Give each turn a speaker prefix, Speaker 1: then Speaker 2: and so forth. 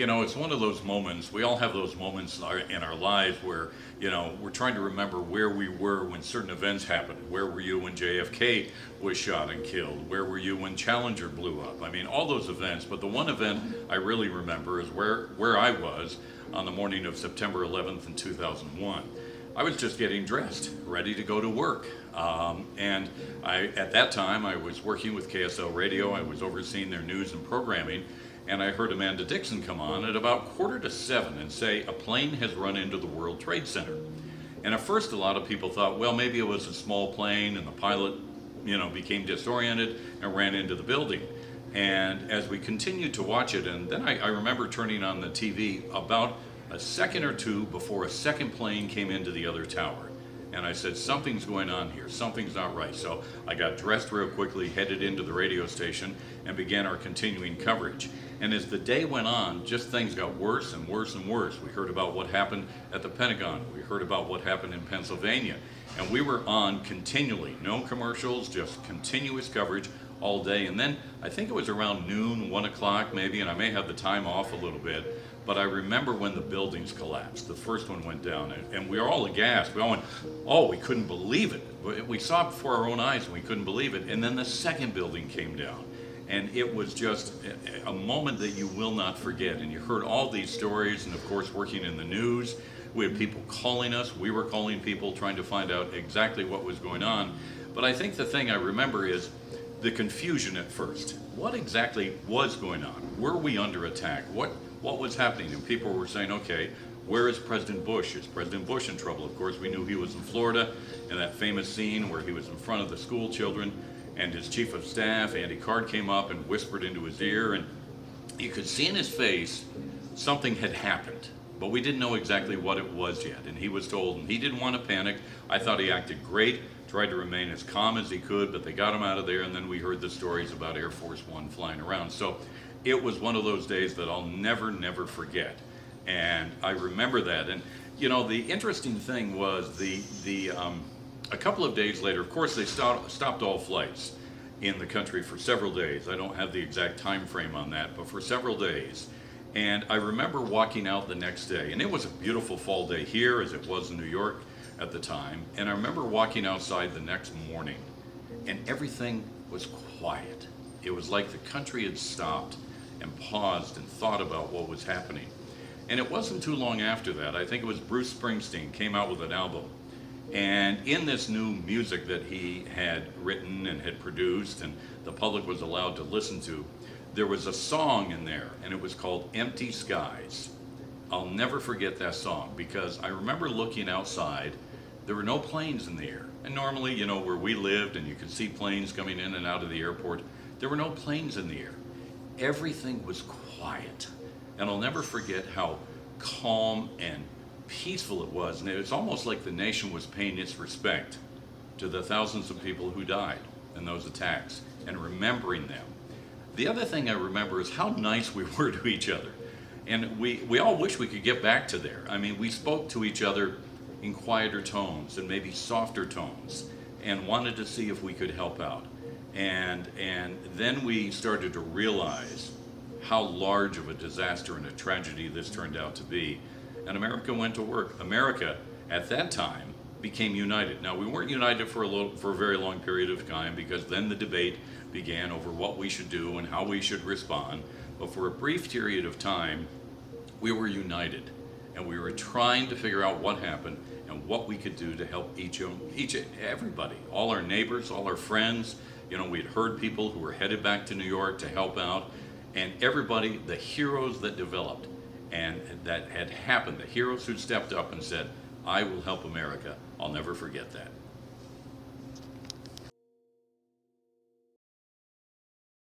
Speaker 1: It's one of those moments, we all have those moments in our lives where, we're trying to remember where we were when certain events happened. Where were you when JFK was shot and killed? Where were you when Challenger blew up? I mean, all those events, but the one event I really remember is where I was on the morning of September 11th in 2001. I was just getting dressed, ready to go to work. And at that time, I was working with KSL Radio. I was overseeing their news and programming. And I heard Amanda Dixon come on at about 6:45 and say, a plane has run into the World Trade Center. And at first, a lot of people thought, well, maybe it was a small plane and the pilot, became disoriented and ran into the building. And as we continued to watch it, and then I remember turning on the TV about a second or two before a second plane came into the other tower. And I said, something's going on here, something's not right. So I got dressed real quickly, headed into the radio station, and began our continuing coverage. And as the day went on, just things got worse and worse and worse. We heard about what happened at the Pentagon. We heard about what happened in Pennsylvania. And we were on continually, no commercials, just continuous coverage all day. And then I think it was around noon, 1 o'clock maybe, and I may have the time off a little bit, but I remember when the buildings collapsed. The first one went down, and we were all aghast. We all went, oh, we couldn't believe it. We saw it before our own eyes, and we couldn't believe it. And then the second building came down, and it was just a moment that you will not forget. And you heard all these stories, and of course, working in the news, we had people calling us. We were calling people, trying to find out exactly what was going on. But I think the thing I remember is the confusion at first. What exactly was going on? Were we under attack? What was happening? And people were saying, okay, where is President Bush? Is President Bush in trouble? Of course, we knew he was in Florida in that famous scene where he was in front of the school children, and his chief of staff, Andy Card, came up and whispered into his ear, and you could see in his face something had happened, but we didn't know exactly what it was yet. And he was told, and he didn't want to panic. I thought he acted great, tried to remain as calm as he could, but they got him out of there, and then we heard the stories about Air Force One flying around. So it was one of those days that I'll never, never forget. And I remember that. And, the interesting thing was a couple of days later, of course, they stopped all flights in the country for several days. I don't have the exact time frame on that, but for several days. And I remember walking out the next day, and it was a beautiful fall day here, as it was in New York at the time. And I remember walking outside the next morning, and everything was quiet. It was like the country had stopped and paused and thought about what was happening. And it wasn't too long after that, I think it was Bruce Springsteen came out with an album. And in this new music that he had written and had produced and the public was allowed to listen to, there was a song in there, and it was called Empty Skies. I'll never forget that song, because I remember looking outside, there were no planes in the air. And normally, where we lived and you could see planes coming in and out of the airport, there were no planes in the air. Everything was quiet. And I'll never forget how calm and peaceful it was. And it was almost like the nation was paying its respect to the thousands of people who died in those attacks and remembering them. The other thing I remember is how nice we were to each other. And we all wish we could get back to there. I mean, we spoke to each other in quieter tones and maybe softer tones and wanted to see if we could help out. And then we started to realize how large of a disaster and a tragedy this turned out to be. And America went to work. America, at that time, became united. Now, we weren't united for a very long period of time, because then the debate began over what we should do and how we should respond. But for a brief period of time, we were united. And we were trying to figure out what happened and what we could do to help everybody, all our neighbors, all our friends. We had heard people who were headed back to New York to help out, and everybody, the heroes that developed and that had happened, the heroes who stepped up and said, I will help America. I'll never forget that.